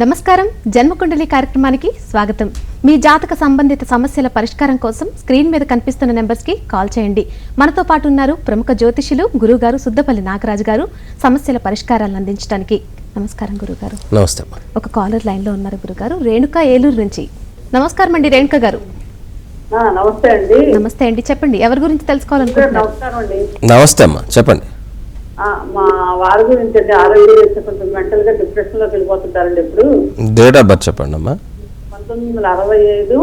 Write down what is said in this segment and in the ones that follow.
నమస్కారం జన్మకుండలి కార్యక్రమానికి స్వాగతం. మీ జాతక సంబంధిత సమస్యల పరిష్కారం కోసం స్క్రీన్ మీద కనిపిస్తున్న నెంబర్స్ కి కాల్ చేయండి. మనతో పాటు ఉన్నారు ప్రముఖ జ్యోతిషులు గురుగారు సుద్దపల్లి నాగరాజు గారు సమస్యల పరిష్కారాలను అందించడానికి. నమస్కారం గురుగారు. నమస్తే. ఒక కాలర్ లైన్ లో ఉన్నారు గురుగారు, రేణుక ఏలూరు నుంచి. నమస్కారం అండి రేణుక గారు. నమస్తే అండి. నమస్తే అండి, చెప్పండి ఎవరి గురించి తెలుసుకోవాలనుకుంటున్నారు? నమస్తే అమ్మా, చెప్పండి. మా వారి గురించి అండి, ఆరోగ్య రీత్యా కొంచెం మెంటల్ గా డిప్రెషన్ లోకి వెళ్ళిపోతుంటారండి. ఇప్పుడు డేట్ ఆఫ్ బర్త్ చెప్పండి అమ్మా. 1965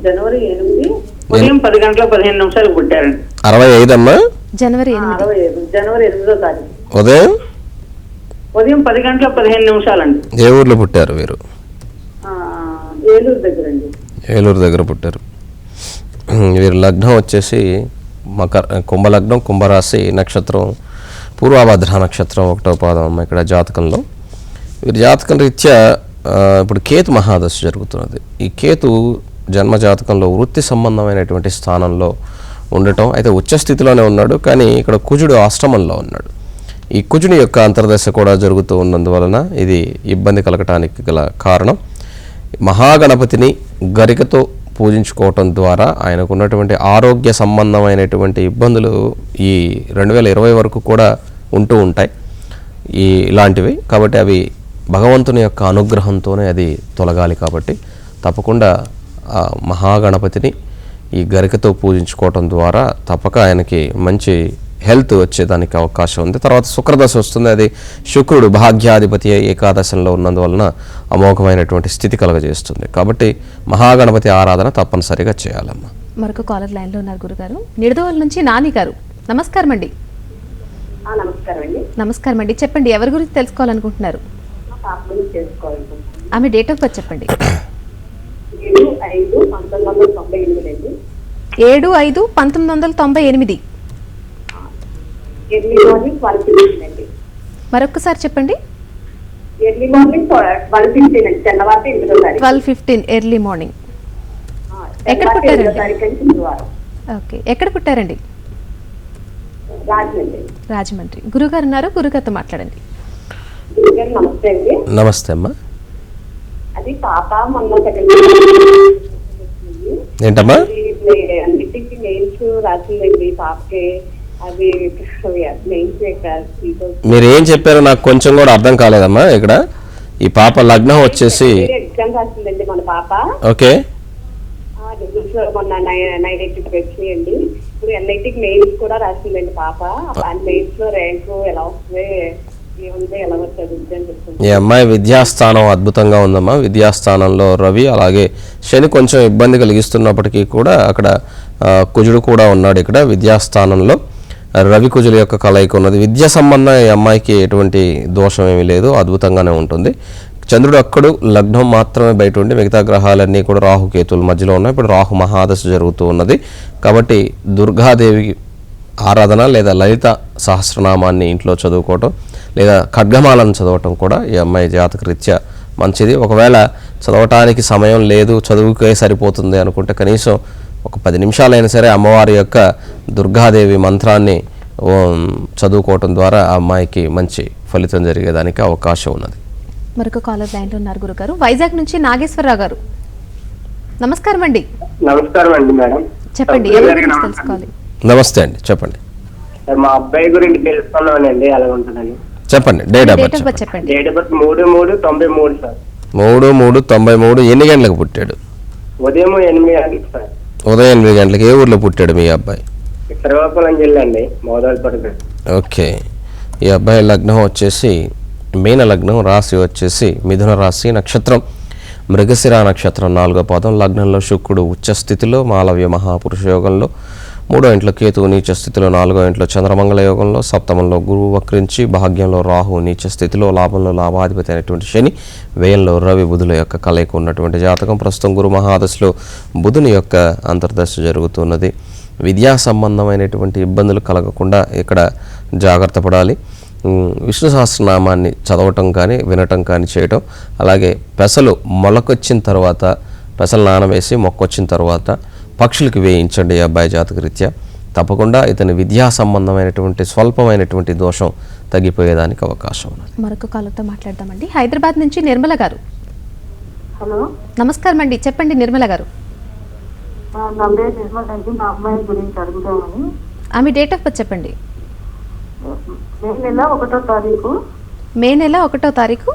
జనవరి 8 ఉదయం 10 గంటల 15 నిమిషాలకు పుట్టారండి. 65 అమ్మా, జనవరి 8వ తారీఖు ఉదయం 10 గంటల 15 నిమిషాలండి. ఏ ఊర్లో పుట్టారు వీరు? ఏలూరు దగ్గర అండి. ఏలూరు దగ్గర పుట్టారు. వీరు లగ్నం వచ్చేసి కుంభలగ్నం, కుంభరాశి, నక్షత్రం పూర్వభద్ర నక్షత్రం 1వ పాదం అమ్మ. ఇక్కడ జాతకంలో వీరి జాతకం రీత్యా ఇప్పుడు కేతు మహాదశ జరుగుతున్నది. ఈ కేతు జన్మ జాతకంలో వృత్తి సంబంధమైనటువంటి స్థానంలో ఉండటం, అయితే ఉచ్చస్థితిలోనే ఉన్నాడు, కానీ ఇక్కడ కుజుడు ఆశ్రమంలో ఉన్నాడు. ఈ కుజుని యొక్క అంతర్దశ కూడా జరుగుతూ ఉన్నందువలన ఇది ఇబ్బంది కలగటానికి గల కారణం. మహాగణపతిని గరికతో పూజించుకోవటం ద్వారా ఆయనకు ఉన్నటువంటి ఆరోగ్య సంబంధమైనటువంటి ఇబ్బందులు ఈ 2020 వరకు కూడా ఉంటూ ఉంటాయి ఇలాంటివి. కాబట్టి అవి భగవంతుని యొక్క అనుగ్రహంతోనే అది తొలగాలి. కాబట్టి తప్పకుండా ఆ మహాగణపతిని ఈ గరికతో పూజించుకోవటం ద్వారా తప్పక ఆయనకి మంచి హెల్త్ వచ్చేదానికి అవకాశం ఉంది. తర్వాత శుక్రదశ వస్తుంది, అది శుక్రుడు భాగ్యాధిపతి ఏకాదశంలో ఉన్నందువలన అమోఘమైనటువంటి స్థితి కలగజేస్తుంది. కాబట్టి మహాగణపతి ఆరాధన తప్పనిసరిగా చేయాలమ్మా. మరొక కాలర్ లైన్ లో ఉన్నారు గురుగారు, నిడదవోలు నుంచి నాని గారు. నమస్కారం అండి. నమస్కారం అండి, చెప్పండి ఎవరి గురించి తెలుసుకోవాలనుకుంటున్నారు? ఆమె డేట్ ఆఫ్ బర్త్ చెప్పండి. 7/5/1998. మరొకసారి చెప్పండి. 12:15 ఎర్లీ మార్నింగ్. ఎక్కడ పుట్టారండి? ఓకే, ఎక్కడ పుట్టారండి? రాజమండ్రి. గురుగారు ఉన్నారు, గురుగారితో మాట్లాడండి. నమస్తే అమ్మా. అది పాప మొన్న ఏంటమ్మా రాసిందండి పాపకి. అది మీరు ఏం చెప్పారో నాకు కొంచెం కూడా అర్థం కాలేదమ్మా. ఇక్కడ ఈ పాప లగ్నం వచ్చేసి ఎగ్జామ్ రాసిందండి మన పాప. ఓకే, మొన్న 980 వచ్చినాయండి. ఇప్పుడు ఎన్ఐటికి మెయిన్స్ కూడా రాసిందండి పాప. మెయిన్స్ లో ర్యాంకు ఎలా వస్తుంది, ఏముంది, ఎలా వస్తుంది అని చెప్తుంది. ఈ అమ్మాయి విద్యాస్థానం అద్భుతంగా ఉందమ్మా. విద్యాస్థానంలో రవి అలాగే శని కొంచెం ఇబ్బంది కలిగిస్తున్నప్పటికీ కూడా అక్కడ కుజుడు కూడా ఉన్నాడు. ఇక్కడ విద్యాస్థానంలో రవి కుజుల యొక్క కలయిక ఉన్నది. విద్య సంబంధం ఈ అమ్మాయికి ఎటువంటి దోషం ఏమీ లేదు, అద్భుతంగానే ఉంటుంది. చంద్రుడు అక్కడు లగ్నం మాత్రమే బయట ఉండి మిగతా గ్రహాలన్నీ కూడా రాహుకేతుల మధ్యలో ఉన్నాయి. ఇప్పుడు రాహు మహాదశ జరుగుతూ ఉన్నది. కాబట్టి దుర్గాదేవి ఆరాధన లేదా లలిత సహస్రనామాన్ని ఇంట్లో చదువుకోవటం లేదా ఖడ్గమాలను చదవటం కూడా ఈ అమ్మాయి జాతక రీత్యా మంచిది. ఒకవేళ చదవటానికి సమయం లేదు, చదువుకే సరిపోతుంది అనుకుంటే కనీసం ఒక 10 నిమిషాలైనా సరే అమ్మవారి యొక్క దుర్గాదేవి మంత్రాన్ని చదువుకోవటం ద్వారా ఆ అమ్మాయికి మంచి ఫలితం జరిగేదానికి అవకాశం ఉన్నది. మరొక కాలర్ లైన్ లో ఉన్నారు గురుగారు, వైజాగ్ నుంచి నాగేశ్వరరావు గారు. నమస్కారం అండి. నమస్కారం అండి మేడం, చెప్పండి ఎవరి గురించి తెలుసుకోవాలి? నమస్తే అండి, చెప్పండి. మా అబ్బాయి గురించి తెలుసుకున్నానండి, ఎలా ఉంటుందని చెప్పండి. డేట్ ఆఫ్ బర్త్ చెప్పండి. Date of birth 3/3/93 sir. 3/3/93. ఎన్ని గంటలకు పుట్టాడు? ఉదయం 8 గంటలకు సార్. ఉదయం 8 గంటలకు. ఏ ఊర్లో పుట్టాడు మీ అబ్బాయి? శ్రీకాకుళం జిల్లా అండి, మోదాలపట్టు. ఓకే, ఈ అబ్బాయి లగ్నం వచ్చేసి మీన లగ్నం, రాశి వచ్చేసి మిథున రాశి, నక్షత్రం మృగశిర నక్షత్రం 4వ పాదం. లగ్నంలో శుక్రుడు ఉచ్చస్థితిలో, మాలవ్య మహాపురుష యోగంలో, 3వ ఇంట్లో కేతువు నీచ స్థితిలో, 4వ ఇంట్లో చంద్రమంగళ యోగంలో, సప్తమంలో గురువు వక్రించి, భాగ్యంలో రాహు నీచ స్థితిలో, లాభంలో లాభాధిపతి అయినటువంటి శని, వ్యయంలో రవి బుధుల యొక్క కలయిక ఉన్నటువంటి జాతకం. ప్రస్తుతం గురు మహాదశలో బుధుని యొక్క అంతర్దశ జరుగుతున్నది. విద్యా సంబంధమైనటువంటి ఇబ్బందులు కలగకుండా ఇక్కడ జాగ్రత్త పడాలి. విష్ణు సహస్రనామాన్ని చదవటం కానీ వినటం కానీ చేయటం, అలాగే పెసలు మొలకొచ్చిన తర్వాత పెసలు నానవేసి మొక్కొచ్చిన తర్వాత పక్షులకు వేయించండి. ఈ అబ్బాయి జాతక రీత్యా తప్పకుండా ఇతని విద్యా సంబంధమైనటువంటి స్వల్పమైనటువంటి దోషం తగ్గిపోయేదానికి అవకాశం ఉంది. మరొక కాలతో మాట్లాడదామండి. హైదరాబాద్ నుంచి నిర్మల గారు. హలో, నమస్కారం అండి, చెప్పండి నిర్మల గారు. నా పేరు నిర్మల్ అండి. మా అమ్మాయి గురించి అడుగుదామని. ఆమె డేట్ ఆఫ్ బర్త్ చెప్పండి. మే నెల 1వ తారీఖు, మే నెల 1వ తారీఖు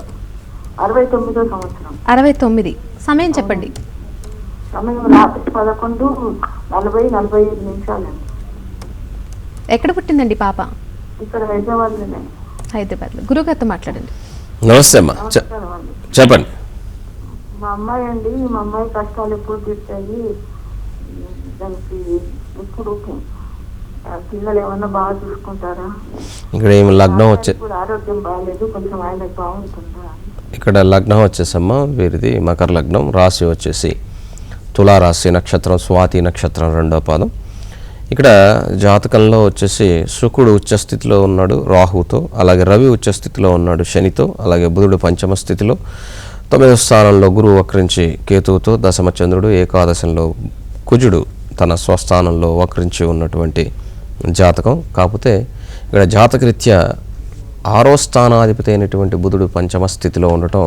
69వ సంవత్సరం. 69. సమయం చెప్పండి. సమయం రాత్రి 11:40-45 నిమిషాలండి. ఎక్కడ పుట్టిందండి పాప? ఇక్కడ హైదరాబాద్లోనే. హైదరాబాద్లో. గురుగారితో మాట్లాడండి. నమస్తే అమ్మా, నమస్కారం అండి. చెప్పండి. మా అమ్మాయి అండి, మా అమ్మాయి కష్టాలు ఎప్పుడు తీర్చాయి, దానికి ఇప్పుడు పిల్లలు ఏమన్నా బాగా చూసుకుంటారా? ఇక్కడ ఏమి లగ్నం వచ్చే ఇప్పుడు ఆరోగ్యం బాగాలేదు, కొంచెం ఆయనకు బాగుంటుందా? ఇక్కడ లగ్నం వచ్చేసమ్మా వీరిది మకర లగ్నం, రాశి వచ్చేసి తులారాశి, నక్షత్రం స్వాతి నక్షత్రం 2వ పాదం. ఇక్కడ జాతకంలో వచ్చేసి శుక్రుడు ఉచ్చస్థితిలో ఉన్నాడు రాహుతో, అలాగే రవి ఉచ్చస్థితిలో ఉన్నాడు శనితో, అలాగే బుధుడు పంచమ స్థితిలో, 9వ స్థానంలో గురువు వక్రించి కేతువుతో, దశమ చంద్రుడు, ఏకాదశంలో కుజుడు తన స్వస్థానంలో వక్రించి ఉన్నటువంటి జాతకం. కాకపోతే ఇక్కడ జాతకరీత్యా 6వ స్థానాధిపతి అయినటువంటి బుధుడు పంచమ స్థితిలో ఉండటం,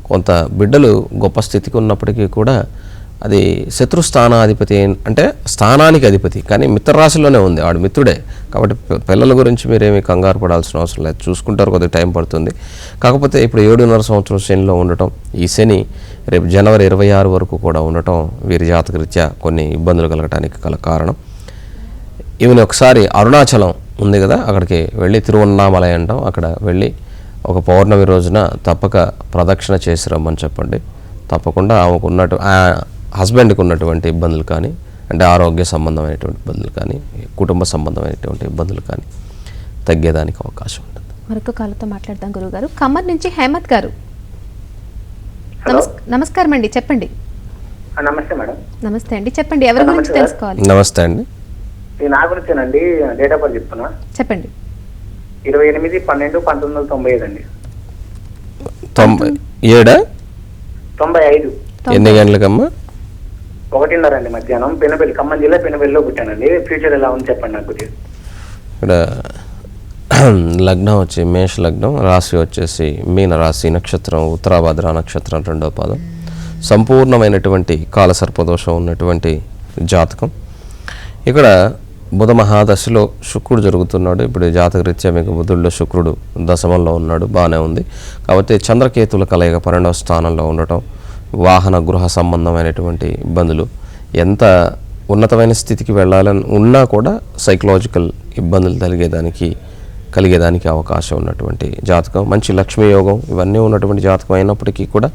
కొంత బిడ్డలు గొప్ప స్థితికి ఉన్నప్పటికీ కూడా అది శత్రుస్థానాధిపతి, అంటే స్థానానికి అధిపతి, కానీ మిత్రరాశిలోనే ఉంది, వాడు మిత్రుడే. కాబట్టి పిల్లల గురించి మీరేమీ కంగారు పడాల్సిన అవసరం లేదు, చూసుకుంటారు, కొద్దిగా టైం పడుతుంది. కాకపోతే ఇప్పుడు 7.5 సంవత్సరం శనిలో ఉండటం, ఈ శని రేపు జనవరి 26 వరకు కూడా ఉండటం వీరి జాతకరీత్యా కొన్ని ఇబ్బందులు కలగటానికి గల కారణం. ఈమెను ఒకసారి అరుణాచలం ఉంది కదా, అక్కడికి వెళ్ళి తిరువన్నామలై అంటాం, అక్కడ వెళ్ళి ఒక పౌర్ణమి రోజున తప్పక ప్రదక్షిణ చేసి రమ్మని చెప్పండి. తప్పకుండా ఆమెకు ఉన్నట్టు హస్బెండ్కి ఉన్నటువంటి ఇబ్బందులు కానీ, అంటే ఆరోగ్య సంబంధమైనటువంటి ఇబ్బందులు కానీ, కుటుంబ సంబంధమైనటువంటి ఇబ్బందులు కానీ తగ్గేదానికి అవకాశం ఉంటుంది. మరొక కాలతో మాట్లాడదాం గురుగారు. ఖమ్మం నుంచి హేమత్ గారు. హలో. నమస్కారం అండి, చెప్పండి. నమస్తే మేడం. నమస్తే అండి, చెప్పండి. ఎవరి గురించి నమస్తే. తెలుసుకోవాలి? నమస్తే అండి. ఇది నా గురించేనండి. డేట్ ఆఫ్ బర్త్ చెప్తున్నా. చెప్పండి. 28/12/1995 అండి. 97 95 ఎన్ని గంటలకమ్మా? 1:30 అండి మధ్యాహ్నం. పెనుబెల్లి, ఖమ్మం జిల్లా పెనుబెల్లిలో పుట్టానండి. ఫ్యూచర్ ఎలా ఉంది చెప్పండి నాకు కొద్దిగా. ఇక్కడ లగ్నం వచ్చి మేష లగ్నం, రాశి వచ్చేసి మీన రాశి, నక్షత్రం ఉత్తరాభద్ర నక్షత్రం 2వ పాదం. సంపూర్ణమైనటువంటి కాలసర్పదోషం ఉన్నటువంటి జాతకం. ఇక్కడ బుధ మహాదశలో శుక్రుడు జరుగుతున్నాడు. ఇప్పుడు జాతకరీత్యా మీకు బుధుల్లో శుక్రుడు దశమంలో ఉన్నాడు, బాగానే ఉంది. కాబట్టి చంద్రకేతుల కలయిక 12వ స్థానంలో ఉండటం, వాహన గృహ సంబంధమైనటువంటి ఇబ్బందులు, ఎంత ఉన్నతమైన స్థితికి వెళ్ళాలని ఉన్నా కూడా సైకలాజికల్ ఇబ్బందులు కలిగేదానికి అవకాశం ఉన్నటువంటి జాతకం. మంచి లక్ష్మీ యోగం ఇవన్నీ ఉన్నటువంటి జాతకం అయినప్పటికీ కూడా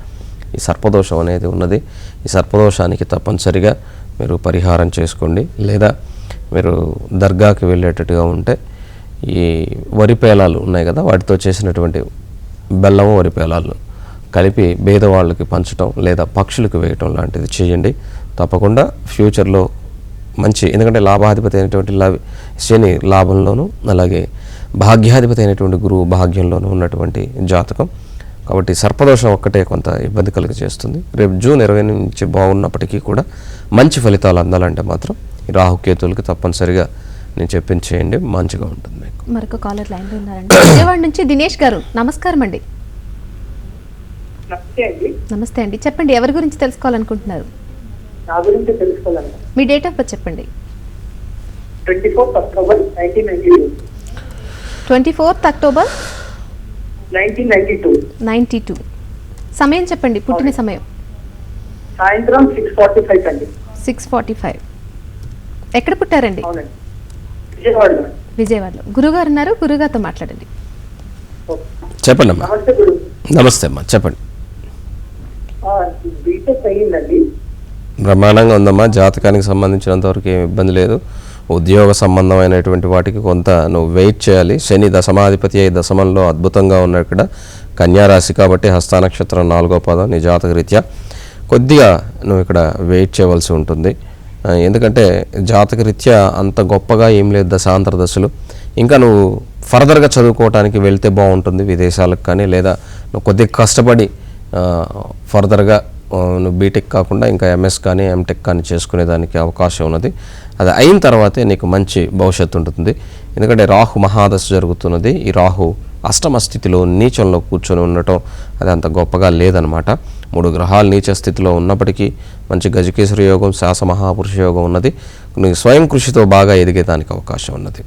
ఈ సర్పదోషం అనేది ఉన్నది. ఈ సర్పదోషానికి తప్పనిసరిగా మీరు పరిహారం చేసుకోండి. లేదా మీరు దర్గాకి వెళ్ళేటట్టుగా ఉంటే ఈ వరిపేలాలు ఉన్నాయి కదా, వాటితో చేసినటువంటి బెల్లము వరిపేలాలు కలిపి పేదవాళ్ళకి పంచడం లేదా పక్షులకు వేయటం లాంటిది చేయండి. తప్పకుండా ఫ్యూచర్లో మంచి, ఎందుకంటే లాభాధిపతి అయినటువంటి శని లాభంలోనూ, అలాగే భాగ్యాధిపతి అయినటువంటి గురువు భాగ్యంలోనూ ఉన్నటువంటి జాతకం. కాబట్టి సర్పదోషం ఒక్కటే కొంత ఇబ్బంది కలిగి చేస్తుంది. రేపు జూన్ 20 నుంచి బాగున్నప్పటికీ కూడా మంచి ఫలితాలు అందాలంటే మాత్రం ఈ రాహుకేతువులకి తప్పనిసరిగా నేను చెప్పింది చేయండి, మంచిగా ఉంటుంది మీకు. మరొక కాలర్ లైన్లో ఉన్నారండి. విజయవాడ నుంచి దినేష్ గారు. నమస్కారం అండి. నమస్తే అండి. నమస్తే అండి, చెప్పండి. ఎవరి గురించి తెలుసుకోవాలనుకుంటున్నారు? నా గురించి తెలుసుకోవాలండి. మీ డేట్ ఆఫ్ బర్త్ చెప్పండి. 24th October 1992. 24th October 1992. సమయం చెప్పండి, పుట్టిన సమయం. సాయంత్రం 6:45 అండి. 6:45. ఎక్కడ పుట్టారండి? అవునండి, విజయవాడలో. విజయవాడలో. గురుగారు ఉన్నారు, గురుగారితో మాట్లాడండి. చెప్పండి అమ్మా. నమస్తే గురు. నమస్తే అమ్మా, చెప్పండి. బీటెక్ అయ్యిందండి. బ్రహ్మాండంగా ఉందమ్మా. జాతకానికి సంబంధించినంతవరకు ఏమి ఇబ్బంది లేదు. ఉద్యోగ సంబంధమైనటువంటి వాటికి కొంత నువ్వు వెయిట్ చేయాలి. శని దశమాధిపతి అయి దశమంలో అద్భుతంగా ఉన్నాడు. ఇక్కడ కన్యారాశి కాబట్టి హస్త నక్షత్రం 4వ పాదం. నీ జాతకరీత్యా కొద్దిగా నువ్వు ఇక్కడ వెయిట్ చేయవలసి ఉంటుంది. ఎందుకంటే జాతకరీత్యా అంత గొప్పగా ఏం లేదు దశాంతర దశలు. ఇంకా నువ్వు ఫర్దర్గా చదువుకోవడానికి వెళ్తే బాగుంటుంది, విదేశాలకు కానీ, లేదా నువ్వు కొద్దిగా కష్టపడి ఫర్దర్గా నువ్వు బీటెక్ కాకుండా ఇంకా ఎంఎస్ కానీ ఎంటెక్ కానీ చేసుకునేదానికి అవకాశం ఉన్నది. అది అయిన తర్వాతే నీకు మంచి భవిష్యత్తు ఉంటుంది. ఎందుకంటే రాహు మహాదశ జరుగుతున్నది. ఈ రాహు అష్టమ స్థితిలో నీచంలో కూర్చొని ఉండటం అది అంత గొప్పగా లేదనమాట. 3 గ్రహాలు నీచ స్థితిలో ఉన్నప్పటికీ మంచి గజకేశ్వర యోగం, శాస మహాపురుష యోగం ఉన్నది. నీకు స్వయం కృషితో బాగా ఎదిగేదానికి అవకాశం ఉన్నది.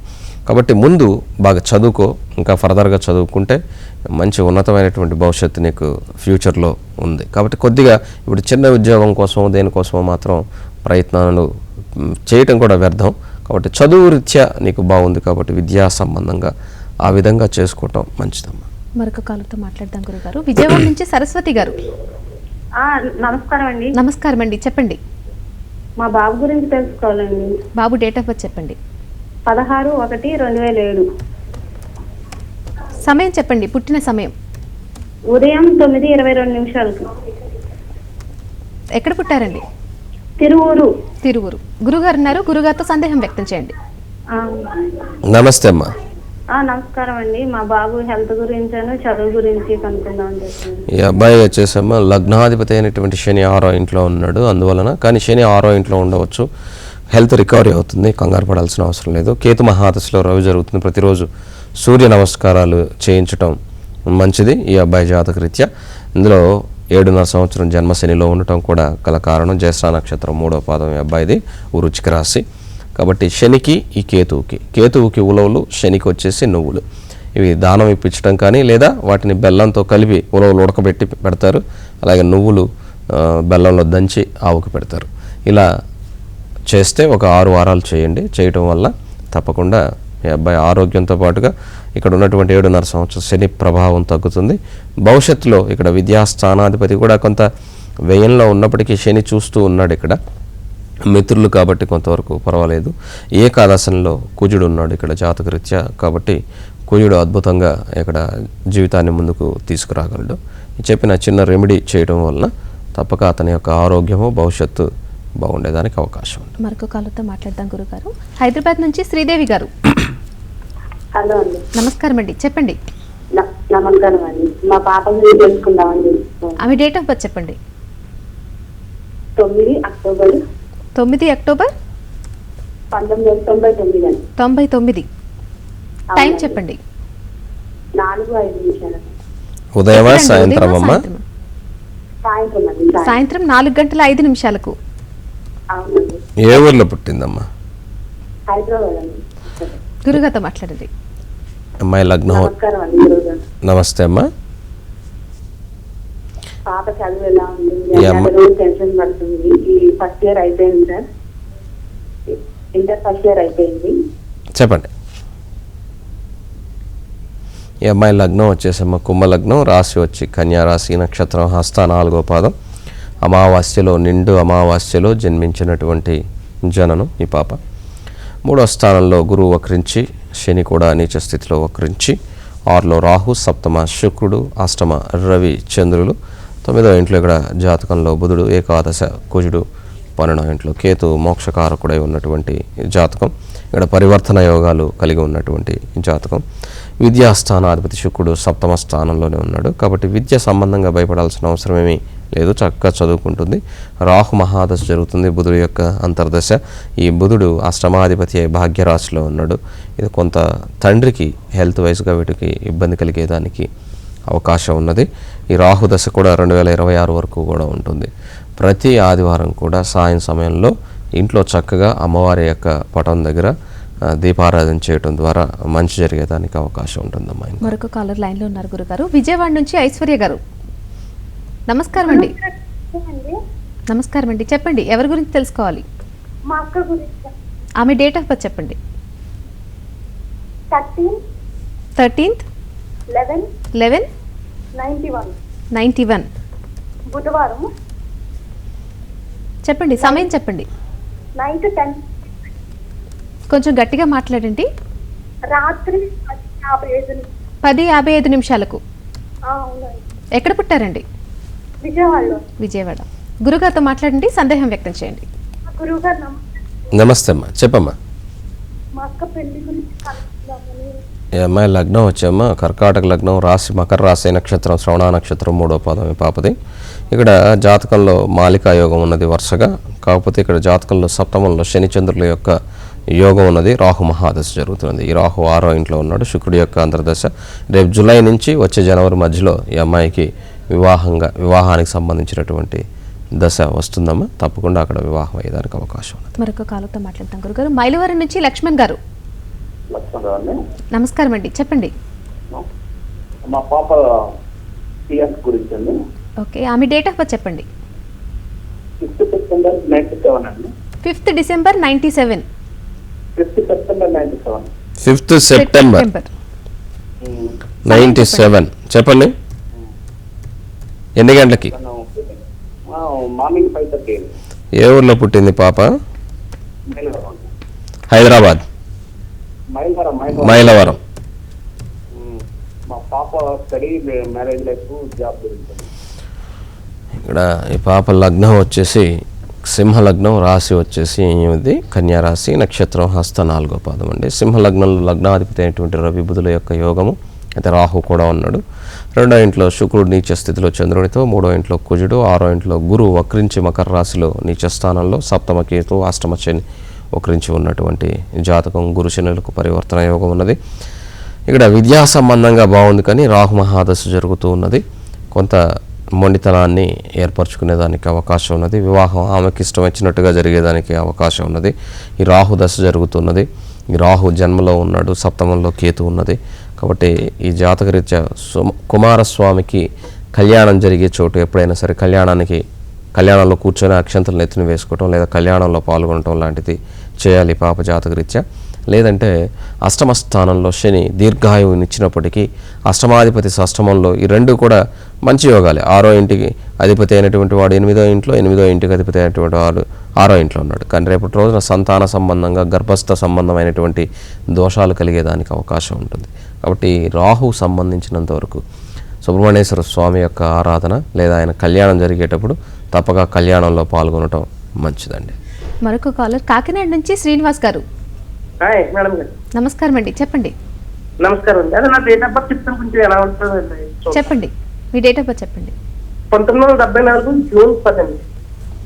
కాబట్టి ముందు బాగా చదువుకో, ఇంకా ఫర్దర్గా చదువుకుంటే మంచి ఉన్నతమైనటువంటి భవిష్యత్తు నీకు ఫ్యూచర్లో ఉంది. కాబట్టి కొద్దిగా ఇప్పుడు చిన్న ఉద్యోగం కోసమో దేనికోసమో మాత్రం ప్రయత్నాలు చేయటం కూడా వ్యర్థం. కాబట్టి చదువు రీత్యా నీకు బాగుంది కాబట్టి విద్యా సంబంధంగా ఆ విధంగా చేసుకోవటం మంచిదమ్మా. మరొక కాలుతో మాట్లాడదాం గురుగారు. విజయవాడ నుంచి సరస్వతి గారు. నమస్కారం అండి. నమస్కారం అండి, చెప్పండి. మా బాబు గురించి తెలుసుకోవాలండి. బాబు డేట్ ఆఫ్ బర్త్ చెప్పండి. 16/1/2007. సమయం చెప్పండి, పుట్టిన సమయం. ఉదయం 9:22. ఎక్కడ పుట్టారండి? తిరువూరు. తిరువురు. గురుగారు ఉన్నారు, గురుగారితో సందేహం వ్యక్తం చేయండి. నమస్తే అమ్మా. నమస్కారం అండి. మా బాబు హెల్త్ గురించి చదువు గురించి కనుక్కుందామని చెప్పండి. ఈ అబ్బాయి వచ్చేసమ్మా లగ్నాధిపతి అయినటువంటి శని 6వ ఇంట్లో ఉన్నాడు. అందువలన కానీ శని 6వ ఇంట్లో ఉండవచ్చు. హెల్త్ రికవరీ అవుతుంది, కంగారు పడాల్సిన అవసరం లేదు. కేతు మహాదశలో రవి జరుగుతుంది. ప్రతిరోజు సూర్య నమస్కారాలు చేయించటం మంచిది ఈ అబ్బాయి జాతక రీత్యా. ఇందులో 7.5 సంవత్సరం జన్మశనిలో ఉండటం కూడా గల కారణం. జ్యేష్ఠ నక్షత్రం 3వ పాదం ఈ అబ్బాయిది, వృశ్చిక రాశి. కాబట్టి శనికి ఈ కేతువుకి ఉలవలు, శనికి వచ్చేసి నువ్వులు. ఇవి దానం ఇప్పించడం కానీ లేదా వాటిని బెల్లంతో కలిపి ఉలవలు ఉడకబెట్టి పెడతారు. అలాగే నువ్వులు బెల్లంలో దంచి ఆవుకి పెడతారు. ఇలా చేస్తే ఒక 6 వారాలు చేయండి. చేయటం వల్ల తప్పకుండా ఈ అబ్బాయి ఆరోగ్యంతో పాటుగా ఇక్కడ ఉన్నటువంటి 7.5 సంవత్సరం శని ప్రభావం తగ్గుతుంది. భవిష్యత్తులో ఇక్కడ విద్యాస్థానాధిపతి కూడా కొంత వ్యయంలో ఉన్నప్పటికీ శని చూస్తూ ఉన్నాడు. ఇక్కడ మిత్రులు కాబట్టి కొంతవరకు పర్వాలేదు. ఏకాదశంలో కుజుడు ఉన్నాడు ఇక్కడ జాతకరీత్యా. కాబట్టి కుజుడు అద్భుతంగా ఇక్కడ జీవితాన్ని ముందుకు తీసుకురాగలడు. చెప్పిన చిన్న రెమెడీ చేయడం వలన తప్పక అతని యొక్క ఆరోగ్యము భవిష్యత్తు బాగుండేదానికి అవకాశం ఉంది. మరొక కాలుతో మాట్లాడదాం గురుగారు. హైదరాబాద్ నుంచి శ్రీదేవి గారు. హలో అండి. నమస్కారం అండి, చెప్పండి. నమస్కారం అండి. మా పాప గురించి తెలుసుకుందామని. ఆమె డేట్ ఆఫ్ బర్త్ చెప్పండి. 9 అక్టోబర్ 9 అక్టోబర్ 1999. 99. టైం చెప్పండి. 4:05. ఉదయమా ఎప్పుడండి? సాయంత్రం ఉదయమా, అమ్మా? సాయంత్రమా? సాయంత్రం అండి. సాయంత్రం 4:05. అవునండి. ఏ ఊర్లో పుట్టిందమ్మా? హైదరాబాద్ అండి. గురుగారితో మాట్లాడండి. అమ్మాయి లగ్నం. నమస్కారం అండి గురుగారు. నమస్తే అమ్మా. పాప చదువు ఎలా ఉంది? ఈ అమ్మ- రోజు టెన్షన్ పడుతుంది. ఈ ఫస్ట్ ఇయర్ అయిపోయింది సార్. ఇంటర్ ఫస్ట్ ఇయర్ అయిపోయింది. చెప్పండి. ఈ అమ్మాయి లగ్నం వచ్చేసమ్మా కుంభ లగ్నం, రాశి వచ్చి కన్యా రాశి, నక్షత్రం హస్త 4వ పాదం, అమావాస్యలో నిండు అమావాస్యలో జన్మించినటువంటి జననం ఈ పాప. 3వ స్థానంలో గురువు వక్రించి, శని కూడా నీచ స్థితిలో వక్రించి, 6లో రాహు, సప్తమ శుక్రుడు, అష్టమ రవి చంద్రులు, 9వ ఇంట్లో ఇక్కడ జాతకంలో బుధుడు, ఏకాదశ కుజుడు, 12వ ఇంట్లో కేతు మోక్షకారకుడై ఉన్నటువంటి జాతకం. ఇక్కడ పరివర్తన యోగాలు కలిగి ఉన్నటువంటి జాతకం. విద్యాస్థానాధిపతి శుక్రుడు సప్తమ స్థానంలోనే ఉన్నాడు. కాబట్టి విద్య సంబంధంగా భయపడాల్సిన అవసరం ఏమీ లేదు, చక్కగా చదువుకుంటుంది. రాహు మహాదశ జరుగుతుంది, బుధుడు యొక్క అంతర్దశ. ఈ బుధుడు అష్టమాధిపతి అయి భాగ్యరాశిలో ఉన్నాడు. ఇది కొంత తండ్రికి హెల్త్ వైజ్గా వీటికి ఇబ్బంది కలిగేదానికి అవకాశం ఉన్నది. ఈ రాహు దశ కూడా 2026 వరకు కూడా ఉంటుంది. ప్రతి ఆదివారం కూడా సాయం సమయంలో ఇంట్లో చక్కగా అమ్మవారి యొక్క పటం దగ్గర దీపారాధన చేయడం ద్వారా మంచి జరిగేదానికి అవకాశం ఉంటుందమ్మా. మరొక కాలర్ లైన్ లో ఉన్నారు గురుగారు. విజయవాడ నుంచి ఐశ్వర్య గారు. నమస్కారం అండి. నమస్కారం అండి, చెప్పండి. ఎవరి గురించి తెలుసుకోవాలి? మా అక్క గురించి. ఆమె డేట్ ఆఫ్ బర్త్ చెప్పండి. 13th 11/11/91. బుధవారం చెప్పండి, సమయం చెప్పండి. నైట్ 10 కొంచెం గట్టిగా మాట్లాడండి. రాత్రి 10:55. అవునండి. ఎక్కడ పుట్టారండి? విజయవాడలో. విజయవాడ. గురుగారితో మాట్లాడండి, సందేహం వ్యక్తం చేయండి. గురువు గారు నమస్తే అమ్మా, చెప్పమ్మా. మా అక్క పెళ్లి గురించి కనుక్కుందామని. ఈ అమ్మాయి లగ్నం వచ్చామ్మా కర్కాటక లగ్నం, రాశి మకర రాశి, నక్షత్రం శ్రవణ నక్షత్రం 3వ పాదం ఈ పాపది. ఇక్కడ జాతకంలో మాలికా యోగం ఉన్నది వరుసగా. కాకపోతే ఇక్కడ జాతకంలో సప్తమంలో శనిచంద్రుల యొక్క యోగం ఉన్నది. రాహు మహాదశ జరుగుతున్నది. ఈ రాహు 6వ ఇంట్లో ఉన్నాడు. శుక్రుడి యొక్క అంతర్దశ రేపు జూలై నుంచి వచ్చే జనవరి మధ్యలో ఈ అమ్మాయికి వివాహానికి సంబంధించినటువంటి దశ వస్తుందమ్మా. తప్పకుండా అక్కడ వివాహం అయ్యేదానికి అవకాశం ఉంది. మరొక కాలుతో మాట్లాడతాం గురుగారు. మైలవరం నుంచి లక్ష్మణ్ గారు. నమస్కారం అండి, చెప్పండి. మా పాప సిఎస్ గురించి అండి. ఓకే, ఆమె డేట్ ఆఫ్ బర్త్ చెప్పండి. 5th September 97 అండి. 5th December 97. 5th September 97. 5th September 97. చెప్పండి, ఎన్ని గంటలకి? మార్నింగ్ 5:30. ఏ ఊర్లో పుట్టింది పాప? హైదరాబాద్, మైలవరం. మా పాప స్టడీ, మ్యారేజ్ లైఫ్, జాబ్ గురించి. ఇక్కడ ఈ పాప లగ్నం వచ్చేసి సింహ లగ్నం, రాశి వచ్చేసి 8, కన్యా రాశి, నక్షత్రం హస్త 4వ పాదం అండి. సింహ లగ్నంలో లగ్నాధిపతి అయినటువంటి రవి బుధుల యొక్క యోగము, అయితే రాహు కూడా ఉన్నాడు. 2వ ఇంట్లో శుక్రుడు నీచ స్థితిలో చంద్రుడితో, 3వ ఇంట్లో కుజుడు, 6వ ఇంట్లో గురువు వక్రించి మకర రాశిలో నీచ స్థానంలో, 7వ కేతు, 8వ శని వక్రించి ఉన్నటువంటి జాతకం. గురు శనులకు పరివర్తన యోగం ఉన్నది. ఇక్కడ విద్యా సంబంధంగా బాగుంది, కానీ రాహు మహాదశ జరుగుతూ ఉన్నది. కొంత మొండితనాన్ని ఏర్పరచుకునేదానికి అవకాశం ఉన్నది. వివాహం ఆమెకి ఇష్టం వచ్చినట్టుగా జరిగేదానికి అవకాశం ఉన్నది. ఈ రాహు దశ జరుగుతున్నది. ఈ రాహు జన్మలో ఉన్నాడు, 7వ కేతు ఉన్నది. కాబట్టి ఈ జాతకరీత్యా కుమారస్వామికి కళ్యాణం జరిగే చోటు ఎప్పుడైనా సరే కళ్యాణంలో కూర్చొని అక్షంతలు నెత్తిని వేసుకోవటం, లేదా కళ్యాణంలో పాల్గొనటం లాంటిది చేయాలి పాప జాతకరీత్యా. లేదంటే అష్టమ స్థానంలో శని దీర్ఘాయువునిచ్చినప్పటికీ అష్టమాధిపతి షష్టమంలో, ఈ రెండు కూడా మంచి యోగాలే. 6వ ఇంటికి అధిపతి అయినటువంటి వాడు 8వ ఇంట్లో, 8వ ఇంటికి అధిపతి అయినటువంటి వాడు 6వ ఇంట్లో ఉన్నాడు. కానీ రేపటి రోజున సంతాన సంబంధంగా గర్భస్థ సంబంధమైనటువంటి దోషాలు కలిగేదానికి అవకాశం ఉంటుంది. కాబట్టి రాహు సంబంధించినంత వరకు సుబ్రహ్మణ్యేశ్వర స్వామి యొక్క ఆరాధన, లేదా ఆయన కళ్యాణం జరిగేటప్పుడు తప్పక కళ్యాణంలో పాల్గొనటం మంచిదండి. మరొక కాలర్ కాకినాడ నుంచి శ్రీనివాస్ గారు. మేడం గారు నమస్కారం అండి, చెప్పండి. నమస్కారం అండి. అదే నా డేట్ ఆఫ్ బర్త్ చెప్తాను, కొంచెం ఎలా ఉంటుందండి? చెప్పండి, మీ డేట్ ఆఫ్ బర్త్ చెప్పండి. 1974 జూన్ 10.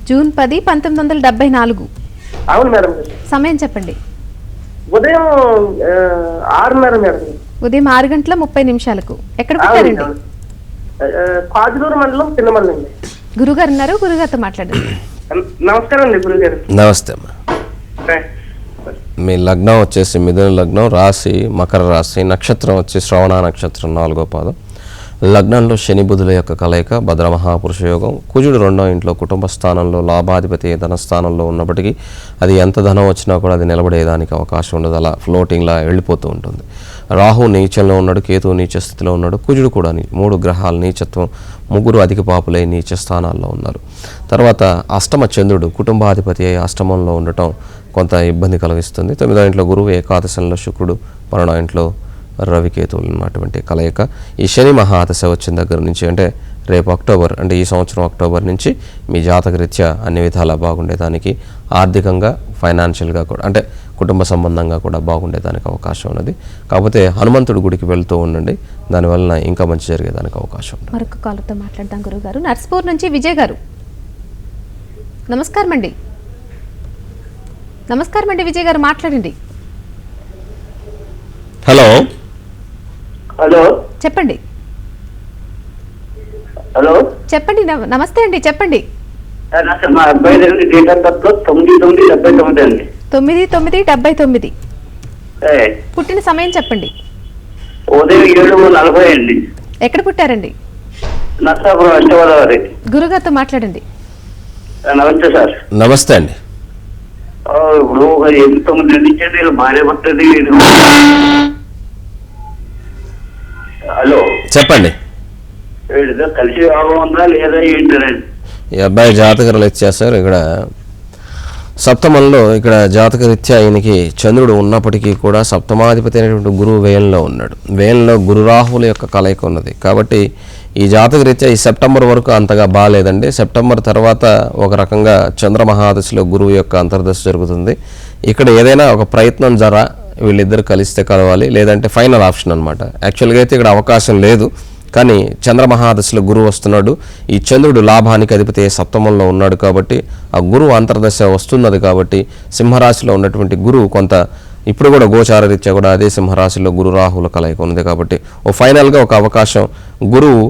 జూన్ 10, 1974. అవును మేడం గారు. సమయం చెప్పండి. ఉదయం 6:30 మేడం. ఉదయం 6:30 ఎక్కడ పుట్టారండి? కాజులూరు మండలం, పిన్నమల్లి అండి. గురుగారు ఉన్నారు, గురుగారితో మాట్లాడండి. నమస్కారం అండి గురుగారు. నమస్తే అమ్మా. మీ లగ్నం వచ్చేసి మిథున లగ్నం, రాశి మకర రాశి, నక్షత్రం వచ్చి శ్రవణ నక్షత్రం 4వ పాదం. లగ్నంలో శని బుధుల యొక్క కలయిక, భద్రమహాపురుష యోగం. కుజుడు 2వ ఇంట్లో కుటుంబ స్థానంలో లాభాధిపతి ధనస్థానంలో ఉన్నప్పటికీ అది ఎంత ధనం వచ్చినా కూడా అది నిలబడేదానికి అవకాశం ఉండదు, అలా ఫ్లోటింగ్లా వెళ్ళిపోతూ ఉంటుంది. రాహు నీచంలో ఉన్నాడు, కేతువు నీచ స్థితిలో ఉన్నాడు, కుజుడు కూడా 3 గ్రహాల నీచత్వం, 3 అధిక పాపులై నీచ స్థానాల్లో ఉన్నారు. తర్వాత అష్టమ చంద్రుడు కుటుంబాధిపతి అయి అష్టమంలో ఉండటం కొంత ఇబ్బంది కలిగిస్తుంది. 9వ ఇంట్లో గురువు, ఏకాదశంలో శుక్రుడు, 12వ ఇంట్లో రవికేతువులు ఉన్నటువంటి కలయిక. ఈ శని మహాదశ వచ్చిన దగ్గర నుంచి, అంటే రేపు అక్టోబర్, అంటే ఈ సంవత్సరం అక్టోబర్ నుంచి మీ జాతకరీత్యా అన్ని విధాలా బాగుండేదానికి, ఆర్థికంగా ఫైనాన్షియల్గా కూడా, అంటే కుటుంబ సంబంధంగా కూడా బాగుండేదానికి అవకాశం ఉన్నది. కాకపోతే హనుమంతుడి గుడికి వెళ్తూ ఉండండి, దానివల్ల ఇంకా మంచి జరిగేదానికి అవకాశం ఉంది. మరొక కాలర్తో మాట్లాడదాం గురుగారు. నర్స్పూర్ నుంచి విజయ్ గారు. నమస్కారం అండి. నమస్కారం అండి విజయ్ గారు, మాట్లాడండి. హలో హలో చెప్పండి. హలో చెప్పండి. నమస్తే అండి, చెప్పండి. మా అబ్బాయి దగ్గర డేట్ ఆఫ్ బర్త్ 9/9/79 అండి. 9/9/79. పుట్టిన సమయం చెప్పండి. ఉదయం 7:40 అండి. ఎక్కడ పుట్టారండి? నర్సాపురం, వెస్ట్ గోదావరి. గురుగారితో మాట్లాడండి. నమస్తే సార్. నమస్తే అండి. ఇప్పుడు 8-9 నుంచి భార్య పడుతుంది. హలో చెప్పండి. కలిసి యోగం ఉందా లేదా ఏంటండి? ఈ అబ్బాయి జాతకలు ఇచ్చేసారు. ఇక్కడ సప్తమంలో, ఇక్కడ జాతకరీత్యా ఆయనకి చంద్రుడు ఉన్నప్పటికీ కూడా సప్తమాధిపతి అయినటువంటి గురువు వ్యయంలో ఉన్నాడు. వ్యయంలో గురు రాహుల యొక్క కలయిక ఉన్నది. కాబట్టి ఈ జాతకరీత్యా ఈ సెప్టెంబర్ వరకు అంతగా బాగాలేదండి. సెప్టెంబర్ తర్వాత ఒక రకంగా చంద్రమహాదశలో గురువు యొక్క అంతర్దశ జరుగుతుంది. ఇక్కడ ఏదైనా ఒక ప్రయత్నం వీళ్ళిద్దరు కలిస్తే కలవాలి, లేదంటే ఫైనల్ ఆప్షన్ అనమాట. యాక్చువల్గా అయితే ఇక్కడ అవకాశం లేదు, కానీ చంద్రమహాదశలో గురువు వస్తున్నాడు. ఈ చంద్రుడు లాభానికి అధిపతి సప్తమంలో ఉన్నాడు కాబట్టి ఆ గురువు అంతర్దశ వస్తున్నది. కాబట్టి సింహరాశిలో ఉన్నటువంటి గురువు కొంత ఇప్పుడు కూడా గోచార రీత్యా కూడా అదే సింహరాశిలో గురు రాహుల కలయిక ఉంది. కాబట్టి ఫైనల్గా ఒక అవకాశం గురువు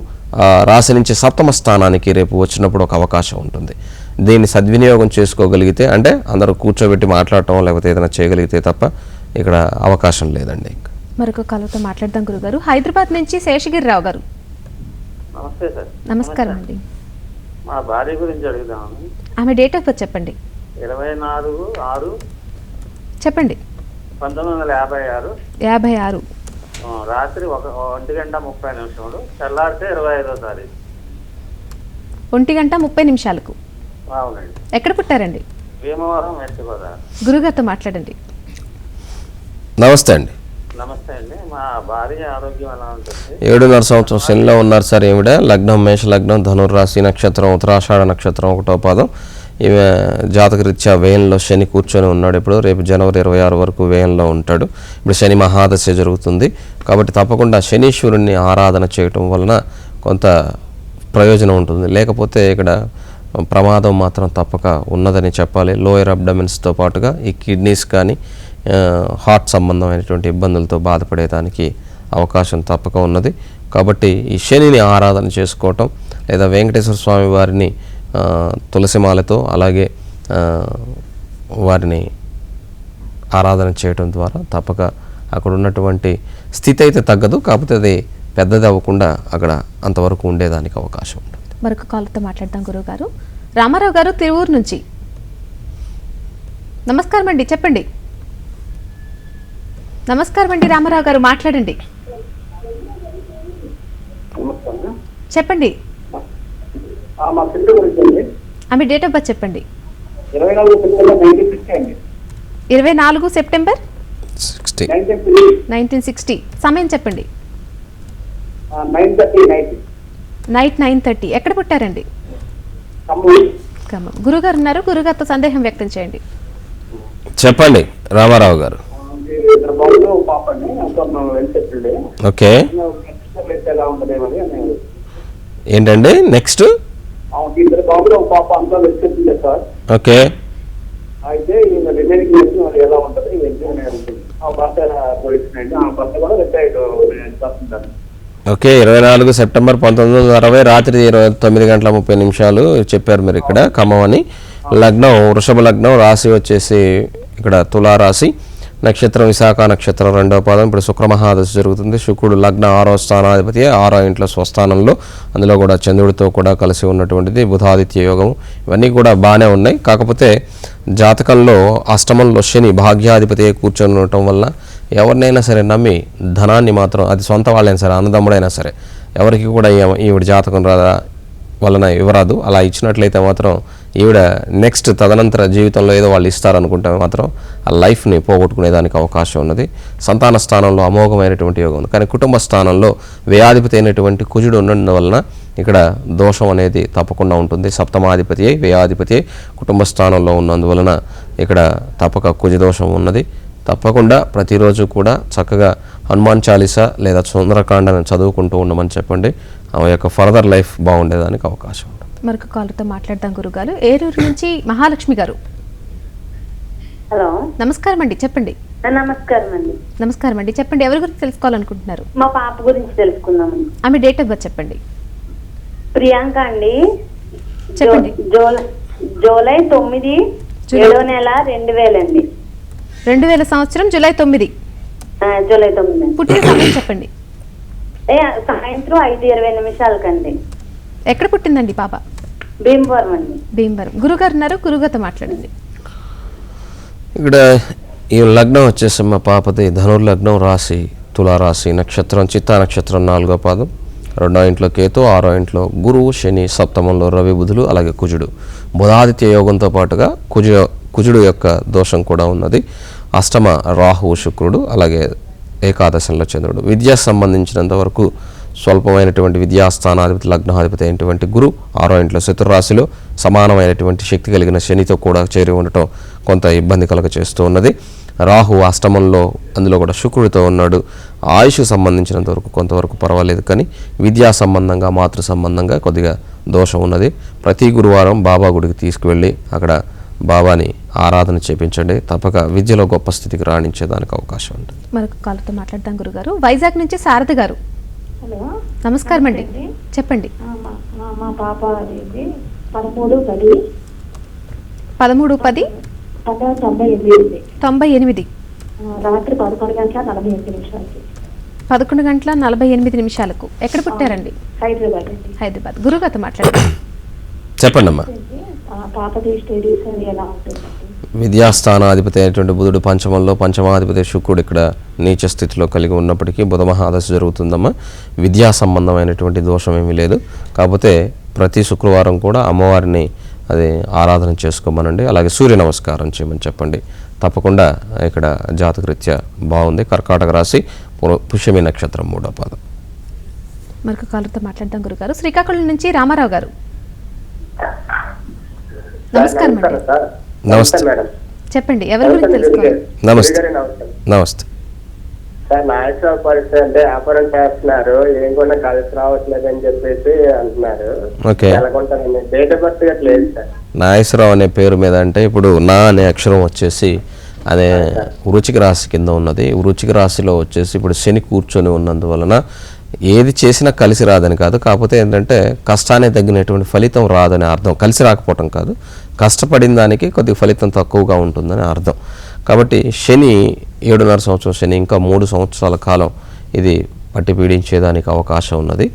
రాశి నుంచి సప్తమ స్థానానికి రేపు వచ్చినప్పుడు ఒక అవకాశం ఉంటుంది. దీన్ని సద్వినియోగం చేసుకోగలిగితే, అంటే అందరూ కూర్చోబెట్టి మాట్లాడటం లేకపోతే ఏదైనా చేయగలిగితే తప్ప ఇక్కడ అవకాశం లేదండి. మరొక కాలతో మాట్లాడదాం గురుగారు. హైదరాబాద్ నుంచి శేషగిరిరావు గారు. నమస్తే సార్. నమస్కారం అండి. మా భార్య గురించి అడుగుదామని. ఆమె డేట్ ఆఫ్ బర్త్ చెప్పండి. 24/6 చెప్పండి. 1956 56 రాత్రి 1:30 తెల్లారితే 25వ తారీఖు 1:30 అవునండి. ఎక్కడ పుట్టారండి? భీమవరం వెస్ట్ గోదావరి. గురుగారితో మాట్లాడండి. నమస్తే అండి. నమస్తే అండి. మా భార్య ఆరోగ్యం ఎలా ఉంటుంది? 7.5 సంవత్సరం శనిలో ఉన్నారు సార్. ఈవిడ లగ్నం మేష లగ్నం, ధనుర్రాశి నక్షత్రం, ఉత్తరాషాఢ నక్షత్రం 1వ పాదం. ఈమె జాతకరీత్యా వ్యయంలో శని కూర్చొని ఉన్నాడు. ఇప్పుడు రేపు జనవరి 26 వరకు వ్యయంలో ఉంటాడు. ఇప్పుడు శని మహాదశ జరుగుతుంది కాబట్టి తప్పకుండా శనీశ్వరుణ్ణి ఆరాధన చేయటం వలన కొంత ప్రయోజనం ఉంటుంది. లేకపోతే ఇక్కడ ప్రమాదం మాత్రం తప్పక ఉన్నదని చెప్పాలి. లోయర్ అబ్డమెన్స్తో పాటుగా ఈ కిడ్నీస్ కానీ హార్ట్ సంబంధమైనటువంటి ఇబ్బందులతో బాధపడేదానికి అవకాశం తప్పక ఉన్నది. కాబట్టి ఈ శనిని ఆరాధన చేసుకోవటం లేదా వెంకటేశ్వర స్వామి వారిని తులసిమాలతో అలాగే వారిని ఆరాధన చేయటం ద్వారా తప్పక అక్కడ ఉన్నటువంటి స్థితి అయితే తగ్గదు, కాకపోతే అది పెద్దది అవ్వకుండా అక్కడ అంతవరకు ఉండేదానికి అవకాశం ఉంటుంది. మరొక కాలతో మాట్లాడదాం గురుగారు. రామారావు గారు తిరువూరు నుంచి. నమస్కారం అండి, చెప్పండి. నమస్కారం అండి రామారావు గారు, మాట్లాడండి. చెప్పండి. మా సిస్టర్ గురించి అండి. ఆమె డేట్ ఆఫ్ బర్త్ చెప్పండి. 24 సెప్టెంబర్ 1960 అండి. 24 సెప్టెంబర్ 1960. సమయం చెప్పండి. 9:30 నైట్ 9:30. ఎక్కడ పుట్టారండి? ఖమ్మం. గురుగారు ఉన్నారు, గురుగారితో సందేహం వ్యక్తం చేయండి. చెప్పండి రామారావు గారు. ఇద్దరు బాబులు పాప అండి. వెళ్తే ఓకే, ఎలా ఉంటదేమని ఏంటండి నెక్స్ట్? ఇద్దరు బాబులు ఒక పాప అంతా వెళ్తే సార్. ఓకే, అయితే ఈమె రిమైనింగ్ చేసి ఎలా ఉంటుంది ఆ భర్త పోయిందండి. ఆ భర్త కూడా రిటైర్డ్ చేస్తుంటారు. ఓకే. 24 సెప్టెంబర్ 1960 రాత్రి 9:30 చెప్పారు మీరు ఇక్కడ ఖమ్మం అని. లగ్నం వృషభ లగ్నం, రాశి వచ్చేసి ఇక్కడ తులారాశి, నక్షత్రం విశాఖ నక్షత్రం 2వ పాదం. ఇప్పుడు శుక్రమహాదశ జరుగుతుంది. శుక్రుడు లగ్న 6వ స్థానాధిపతి, 6వ ఇంట్లో స్వస్థానంలో, అందులో కూడా చంద్రుడితో కూడా కలిసి ఉన్నటువంటిది బుధాదిత్య యోగం. ఇవన్నీ కూడా బాగానే ఉన్నాయి. కాకపోతే జాతకంలో అష్టమంలో శని భాగ్యాధిపతి కూర్చొని ఉండటం వల్ల ఎవరినైనా సరే నమ్మి ధనాన్ని మాత్రం, అది సొంత వాళ్ళైనా సరే అన్నదమ్ముడైనా సరే, ఎవరికి కూడా ఈవిడ జాతకం వలన ఇవ్వరాదు. అలా ఇచ్చినట్లయితే మాత్రం ఈవిడ నెక్స్ట్ తదనంతర జీవితంలో ఏదో వాళ్ళు ఇస్తారనుకుంటే మాత్రం ఆ లైఫ్ని పోగొట్టుకునేదానికి అవకాశం ఉన్నది. సంతాన స్థానంలో అమోఘమైనటువంటి యోగం ఉంది. కానీ కుటుంబ స్థానంలో వ్యయాధిపతి అయినటువంటి కుజుడు ఉండడం వలన ఇక్కడ దోషం అనేది తప్పకుండా ఉంటుంది. సప్తమాధిపతి వ్యయాధిపతి కుటుంబ స్థానంలో ఉన్నందువలన ఇక్కడ తప్పక కుజదోషం ఉన్నది. తప్పకుండా ప్రతిరోజు కూడా చక్కగా హనుమాన్ చాలీసా లేదా సుందరకాండను చదువుకుంటూ ఉండమని చెప్పండి. ఆ యొక్క ఫర్దర్ లైఫ్ బాగుండేదానికి అవకాశం ఉంటుంది. మరొక కాలతో మాట్లాడదాం గురుగారు. ఏలూరు నుంచి మహాలక్ష్మి గారు. హలో, నమస్కారం అండి, చెప్పండి. నమస్కారం అండి. నమస్కారం అండి, చెప్పండి. ఎవరి గురించి తెలుసుకోవాలనుకుంటున్నారు? మా పాప గురించి తెలుసుకుందామండి. ఆమె డేట్ ఆఫ్ బర్త్ చెప్పండి. ప్రియాంక అండి. చెప్పండి. జూలై 9 7వ నెల 2000 అండి. 2000 సంవత్సరం జూలై 9. జూలై 9. పుట్టిన సమయం చెప్పండి. సాయంత్రం 5:20 ఎక్కడ పుట్టిందండి పాప? భీమవరం అండి. భీమవరం. గురుగారు ఉన్నారు, గురుగారితో మాట్లాడండి. ఇక్కడ ఈ లగ్నం వచ్చేసి మా పాపది ధనుర్లగ్నం, రాశి తులారాశి, నక్షత్రం చిత్తా నక్షత్రం 4వ పాదం. 2వ ఇంట్లో కేతు, 6వ ఇంట్లో గురువు, శని, సప్తమంలో రవి, బుధులు, అలాగే కుజుడు. బుధాదిత్య యోగంతో పాటుగా కుజుడు యొక్క దోషం కూడా ఉన్నది. అష్టమ రాహువు శుక్రుడు, అలాగే ఏకాదశంలో చంద్రుడు. విద్యకు సంబంధించినంత వరకు స్వల్పమైనటువంటి విద్యాస్థానాధిపతి లగ్నాధిపతి అయినటువంటి గురు 6వ ఇంట్లో చతుర్రాశిలో సమానమైనటువంటి శక్తి కలిగిన శనితో కూడా చేరి ఉండటం కొంత ఇబ్బంది కలగ చేస్తూ ఉన్నది. రాహు అష్టమంలో, అందులో కూడా శుక్రుడితో ఉన్నాడు. ఆయుష్ సంబంధించినంత వరకు కొంతవరకు పర్వాలేదు, కానీ విద్యా సంబంధంగా మాతృ సంబంధంగా కొద్దిగా దోషం ఉన్నది. ప్రతి గురువారం బాబా గుడికి తీసుకువెళ్ళి అక్కడ బాబాని ఆరాధన చేపించండి. తప్పక విద్యలో గొప్ప స్థితికి రాణించేదానికి అవకాశం ఉంటుంది. మరొక కాలతో మాట్లాడదాం గురుగారు. వైజాగ్ నుంచి శారద గారు. హలో నమస్కారం అండి, చెప్పండి. మా పాప ఇది 13/10 13/10 1998 98 రాత్రి 11:48 11:48 ఎక్కడ పుట్టారండి? హైదరాబాద్ అండి. హైదరాబాద్. గురుగారితో మాట్లాడండి. చెప్పండి అమ్మా. పాపది స్టడీస్ అని ఎలా ఉంటుందండి? విద్యాస్థానాధిపతి అయినటువంటి బుధుడు పంచమంలో, పంచమాధిపతి శుక్రుడు ఇక్కడ నీచ స్థితిలో కలిగి ఉన్నప్పటికీ బుధ మహాదశ జరుగుతుందమ్మా. విద్యా సంబంధమైనటువంటి దోషం ఏమీ లేదు. కాకపోతే ప్రతి శుక్రవారం కూడా అమ్మవారిని అది ఆరాధన చేసుకోమనండి. అలాగే సూర్య నమస్కారం చేయమని చెప్పండి. తప్పకుండా ఇక్కడ జాతకరీత్యా బాగుంది. కర్కాటక రాశి, పుష్యమి నక్షత్రం 3వ పాదం. మరొక కాలతో మాట్లాడదాం గురుగారు. శ్రీకాకుళం నుంచి రామారావు గారు. నమస్కారం అండి. నమస్తే మేడం. చెప్పండి, ఎవరి గురించి తెలుసుకోవాలి? నమస్తే. నమస్తే సార్, నాయకుల పరిస్థితి అంటే వ్యాపారం చేస్తున్నారు, ఏం కూడా కలిసి రావట్లేదు అని చెప్పేసి అంటున్నారు. ఓకే. ఎలాగుంటారండి? డేట్ ఆఫ్ బర్త్ గట్రా లేదు సార్. నాగేశ్వరరావు అనే పేరు మీద అంటే ఇప్పుడు నా అనే అక్షరం వచ్చేసి అదే వృచ్చిక రాశి కింద ఉన్నది. వృచ్చిక రాశిలో వచ్చేసి ఇప్పుడు శని కూర్చొని ఉన్నందువలన ఏది చేసినా కలిసి రాదని కాదు, కాకపోతే ఏంటంటే కష్టాన్ని తగ్గినటువంటి ఫలితం రాదని అర్థం. కలిసి రాకపోవటం కాదు, కష్టపడిన దానికి కొద్దిగా ఫలితం తక్కువగా ఉంటుందని అర్థం. కాబట్టి శని 7.5 సంవత్సరం శని ఇంకా 3 సంవత్సరాల కాలం ఇది పట్టి పీడించేదానికి అవకాశం ఉన్నది.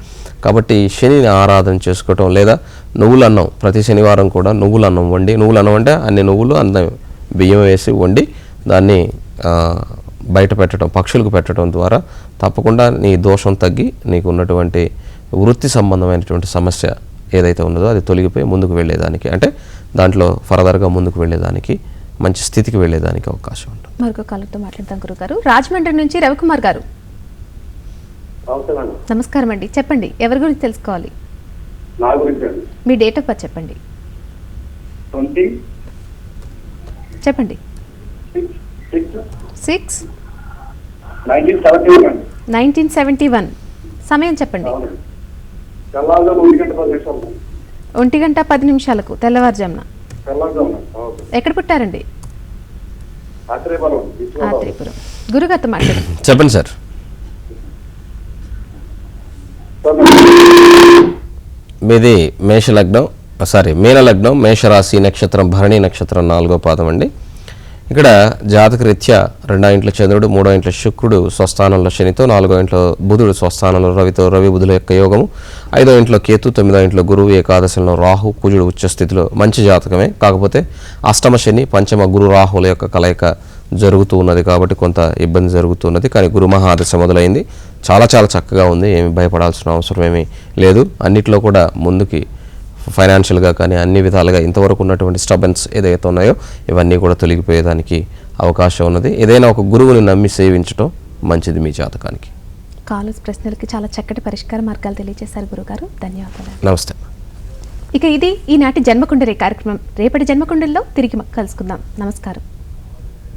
కాబట్టి శనిని ఆరాధన చేసుకోవటం, లేదా నువ్వులన్నం ప్రతి శనివారం కూడా నువ్వులన్నం వండి, నువ్వులన్నం అంటే అన్ని నువ్వులు అన్నం బియ్యం వేసి వండి దాన్ని బయట పెట్టడం, పక్షులకు పెట్టడం ద్వారా తప్పకుండా నీ దోషం తగ్గి నీకు ఉన్నటువంటి వృత్తి సంబంధమైనటువంటి సమస్య ఏదైతే ఉన్నదో అది తొలగిపోయి ముందుకు వెళ్ళేదానికి, అంటే దాంట్లో ఫర్దర్గా ముందుకు వెళ్ళేదానికి, మంచి స్థితికి వెళ్ళేదానికి అవకాశం ఉంటుంది. మరొక కాలతో మాట్లాడతాం గురుగారు. రాజమండ్రి నుంచి రవికుమార్ గారు. నమస్కారం అండి, చెప్పండి, ఎవరి గురించి తెలుసుకోవాలి? నా గురించి అండి. మీ డేట్ ఆఫ్ బర్త్ చెప్పండి. 20 చెప్పండి. 6 6 1971 అండి. 1971. సమయం చెప్పండి. తెల్లవారుజామున 1:10 తెల్లవారుజామున. తెల్లవారుజామున. ఓకే. ఎక్కడ పుట్టారండి? ఆత్రేయపురం. ఆత్రేయపురం. గురుగారితో మాట్లాడండి. చెప్పండి సార్. మీది మీన లగ్నం, మేషరాశి నక్షత్రం, భరణి నక్షత్రం 4వ పాదం అండి. ఇక్కడ జాతకరీత్యా 2వ ఇంట్లో చంద్రుడు, 3వ ఇంట్లో శుక్రుడు స్వస్థానంలో శనితో, 4వ ఇంట్లో బుధుడు స్వస్థానంలో రవితో, రవి బుధుల యొక్క యోగము, 5వ ఇంట్లో కేతు, 9వ ఇంట్లో గురువు, ఏకాదశంలో రాహు, కుజుడు ఉచ్చ స్థితిలో మంచి జాతకమే. కాకపోతే అష్టమ శని, పంచమ గురు రాహుల యొక్క కలయిక జరుగుతూ ఉన్నది కాబట్టి కొంత ఇబ్బంది జరుగుతున్నది. కానీ గురు మహాదశ మొదలైంది, చాలా చాలా చక్కగా ఉంది, ఏమి భయపడాల్సిన అవసరం ఏమీ లేదు. అన్నిట్లో కూడా ముందుకి ఫైనాన్షియల్గా కానీ అన్ని విధాలుగా ఇంతవరకు ఉన్నటువంటి స్టబెన్స్ ఏదైతే ఉన్నాయో ఇవన్నీ కూడా తొలగిపోయేదానికి అవకాశం ఉన్నది. ఏదైనా ఒక గురువుని నమ్మి సేవించడం మంచిది మీ జాతకానికి. కాలేజ్ ప్రశ్నలకి చాలా చక్కటి పరిష్కార మార్గాలు తెలియజేశారు గురుగారు, ధన్యవాదాలు. నమస్తే. ఇక ఇది ఈనాటి జన్మకుండలి కార్యక్రమం. రేపటి జన్మకుండలిలో తిరిగి కలుసుకుందాం. నమస్కారం.